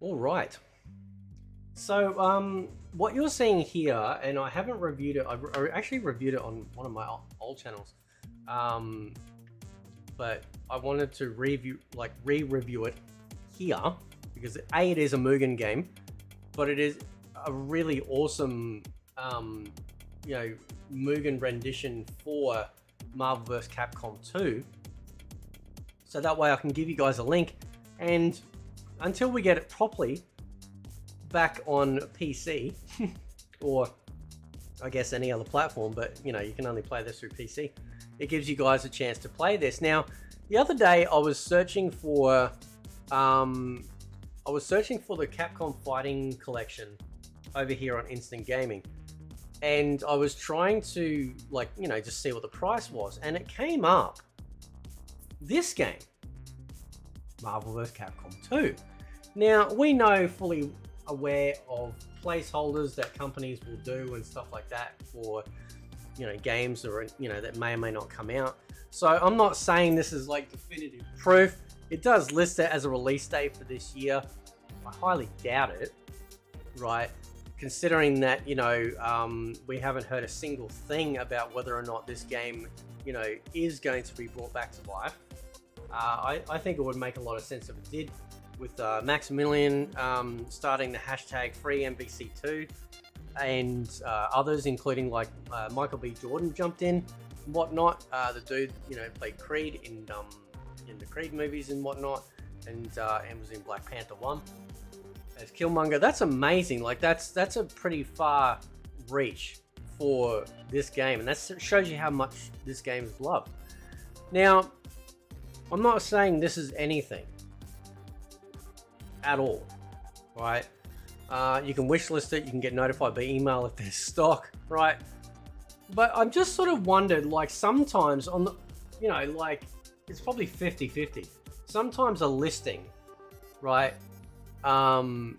All right. So what you're seeing here, and I haven't reviewed it. I actually reviewed it on one of my old channels, but I wanted to re-review it here because it is a Mugen game, but it is a really awesome, Mugen rendition for Marvel vs Capcom 2. So that way I can give you guys a link, and until we get it properly back on PC or I guess any other platform, but you can only play this through PC. It gives you guys a chance to play this. Now, the other day I was searching for the Capcom Fighting Collection over here on Instant Gaming, and I was trying to just see what the price was, and it came up this game, Marvel vs Capcom 2. Now, we know fully aware of placeholders that companies will do and stuff like that for games or that may or may not come out. So I'm not saying this is like definitive proof. It does list it as a release date for this year. I highly doubt it, right? Considering that we haven't heard a single thing about whether or not this game is going to be brought back to life. I think it would make a lot of sense if it did, with Maximilian starting the hashtag FreeMVC2, and others, including like Michael B. Jordan jumped in and whatnot. The dude, played Creed in the Creed movies and whatnot, and was in Black Panther 1 as Killmonger. That's amazing. Like that's a pretty far reach for this game, and that shows you how much this game is loved. Now, I'm not saying this is anything at all, right? You can wishlist it, you can get notified by email if there's stock, right? But I'm just sort of wondered, like sometimes on the, it's probably 50-50. Sometimes a listing, right, on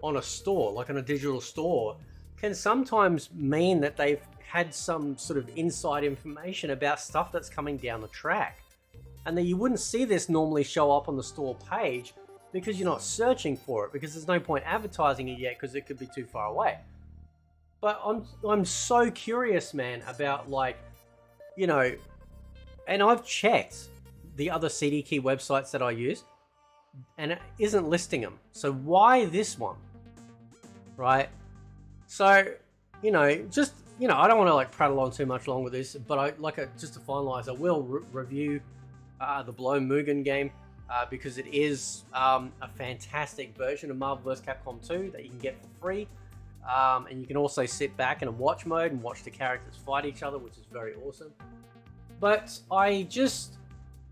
a store, like on a digital store, can sometimes mean that they've had some sort of inside information about stuff that's coming down the track. And that you wouldn't see this normally show up on the store page because you're not searching for it, because there's no point advertising it yet because it could be too far away. But I'm so curious, man, about and I've checked the other CD key websites that I use, and it isn't listing them. So why this one, right? So, I don't want to prattle on too much long with this, but just to finalize, I will review the Blow Mugen game because it is a fantastic version of Marvel vs Capcom 2 that you can get for free, and you can also sit back in a watch mode and watch the characters fight each other, which is very awesome. But I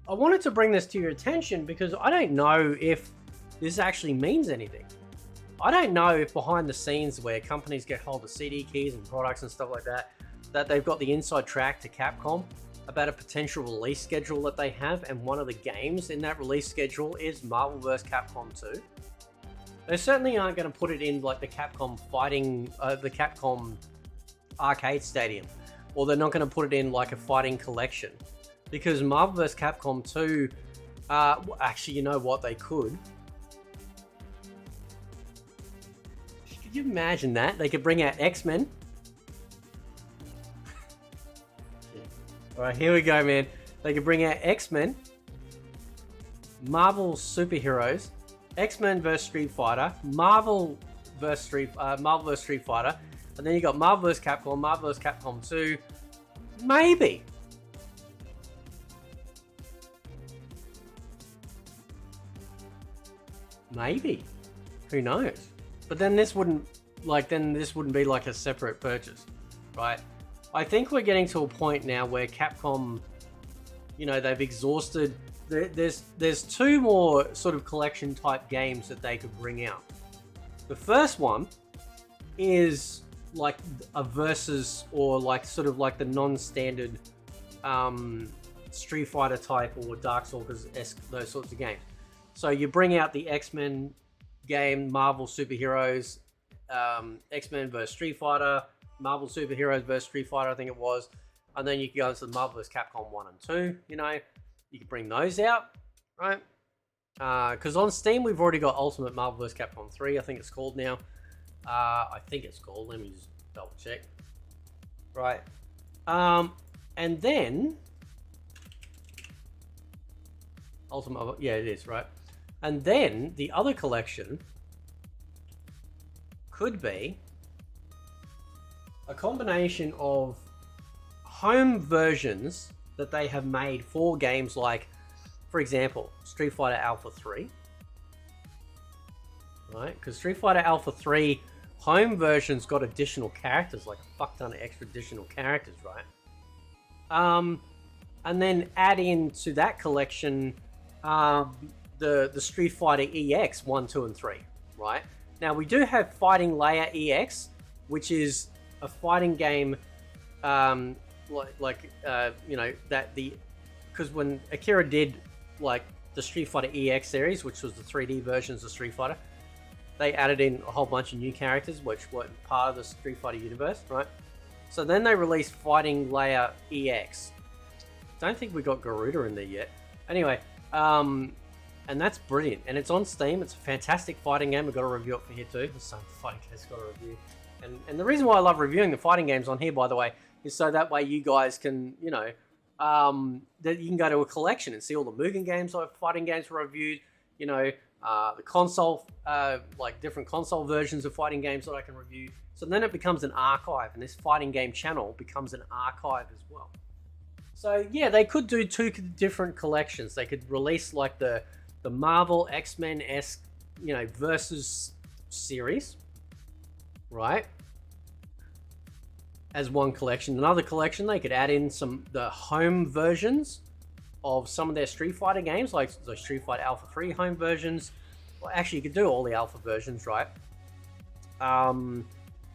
wanted to bring this to your attention because I don't know if this actually means anything. I don't know if behind the scenes where companies get hold of CD keys and products and stuff like that, that they've got the inside track to Capcom about a potential release schedule that they have, and one of the games in that release schedule is Marvel vs Capcom 2. They certainly aren't going to put it in like the Capcom arcade stadium, or they're not going to put it in like a fighting collection, because Marvel vs Capcom 2, actually, you know what, they could. Could you imagine that? They could bring out X-Men. Alright, here we go, man. They could bring out X-Men, Marvel superheroes, X-Men vs Street Fighter, Marvel vs Street Fighter, and then you got Marvel vs Capcom, Marvel vs Capcom 2. Maybe. Maybe. Who knows? But then this wouldn't be like a separate purchase, right? I think we're getting to a point now where Capcom, they've exhausted. There's two more sort of collection type games that they could bring out. The first one is like a versus, or sort of like the non-standard Street Fighter type or Darkstalkers-esque, those sorts of games. So you bring out the X-Men game, Marvel superheroes, X-Men vs Street Fighter, Marvel Superheroes vs Street Fighter, I think it was. And then you can go into the Marvel vs Capcom 1 and 2, you know. You can bring those out, right? Because on Steam, we've already got Ultimate Marvel vs Capcom 3, I think it's called now. I think it's called. Let me just double check. Right. And then... Ultimate... Yeah, it is, right? And then the other collection could be a combination of home versions that they have made for games like, for example, Street Fighter Alpha 3. Right? Because Street Fighter Alpha 3 home version's got additional characters, like a fuck ton of extra additional characters, right? And then add into that collection the Street Fighter EX 1, 2, and 3, right? Now we do have Fighting Layer EX, which is a fighting game, you know, that because when Akira did like the Street Fighter EX series, which was the 3D versions of Street Fighter, they added in a whole bunch of new characters, which were part of the Street Fighter universe, right? So then they released Fighting Layer EX. Don't think we got Garuda in there yet. Anyway, and that's brilliant, and it's on Steam. It's a fantastic fighting game. We've got to review it for here too. The same fighting game's got to review. And the reason why I love reviewing the fighting games on here, by the way, is so that way you guys can, you know, that you can go to a collection and see all the Mugen games, like fighting games were reviewed, you know, the console, like different console versions of fighting games that I can review. So then it becomes an archive, and this fighting game channel becomes an archive as well. So yeah, they could do two different collections. They could release like the Marvel X-Men-esque, you know, versus series, right? As one collection. Another collection, they could add in the home versions of some of their Street Fighter games, like the Street Fighter Alpha 3 home versions. Well, actually, you could do all the Alpha versions, right?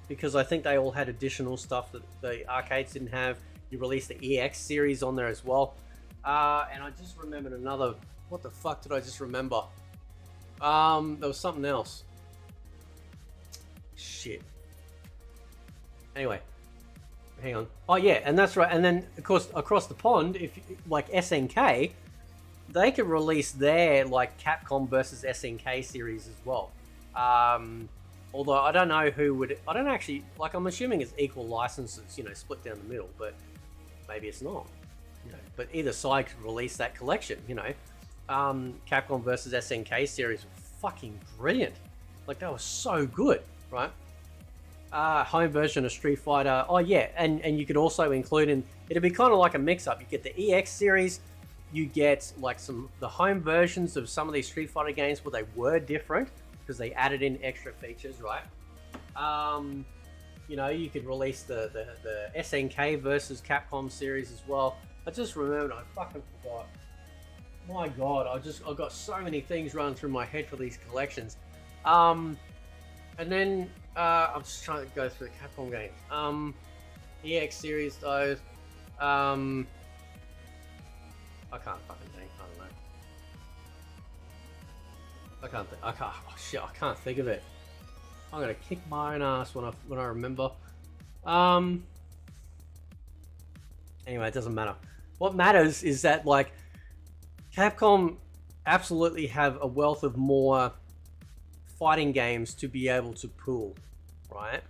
Because I think they all had additional stuff that the arcades didn't have. You released the EX series on there as well. And I just remembered another... What the fuck did I just remember? There was something else. Shit. Anyway. Hang on. Oh yeah, and that's right. And then, of course, across the pond, if like SNK, they could release their like Capcom versus SNK series as well. Although I don't know who would... I don't actually... Like, I'm assuming it's equal licenses, you know, split down the middle, but maybe it's not. You know, but either side could release that collection, you know. Capcom versus SNK series was fucking brilliant. Like, that was so good, right? Home version of Street Fighter. Oh, yeah, and you could also include in... It'd be kind of like a mix-up. You get the EX series, you get, like, the home versions of some of these Street Fighter games where they were different, because they added in extra features, right? You know, you could release the SNK versus Capcom series as well. I just remembered, I fucking forgot. My God, I've got so many things running through my head for these collections. And then I'm just trying to go through the Capcom games. EX series though. I can't fucking think. I don't know. Oh shit, I can't think of it. I'm gonna kick my own ass when I remember. Anyway, it doesn't matter. What matters is that like Capcom absolutely have a wealth of more fighting games to be able to pool, right?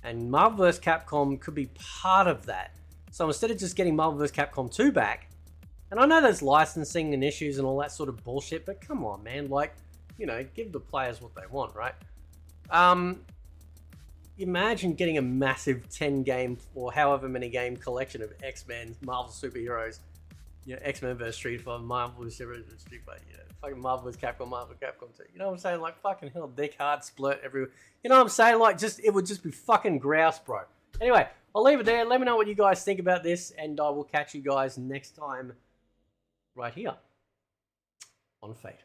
And Marvel vs Capcom could be part of that. So instead of just getting Marvel vs Capcom 2 back, and I know there's licensing and issues and all that sort of bullshit, but come on, man, like, you know, give the players what they want, right? Imagine getting a massive 10 game or however many game collection of X-Men, Marvel superheroes, you know, X-Men vs Street Fighter, Marvel vs Street Fighter, you know, fucking Marvel vs Capcom, Marvel vs Capcom 2. You know what I'm saying? Like, fucking hell, dick hard split everywhere. You know what I'm saying? Like, it would just be fucking grouse, bro. Anyway, I'll leave it there. Let me know what you guys think about this, and I will catch you guys next time right here on Fate.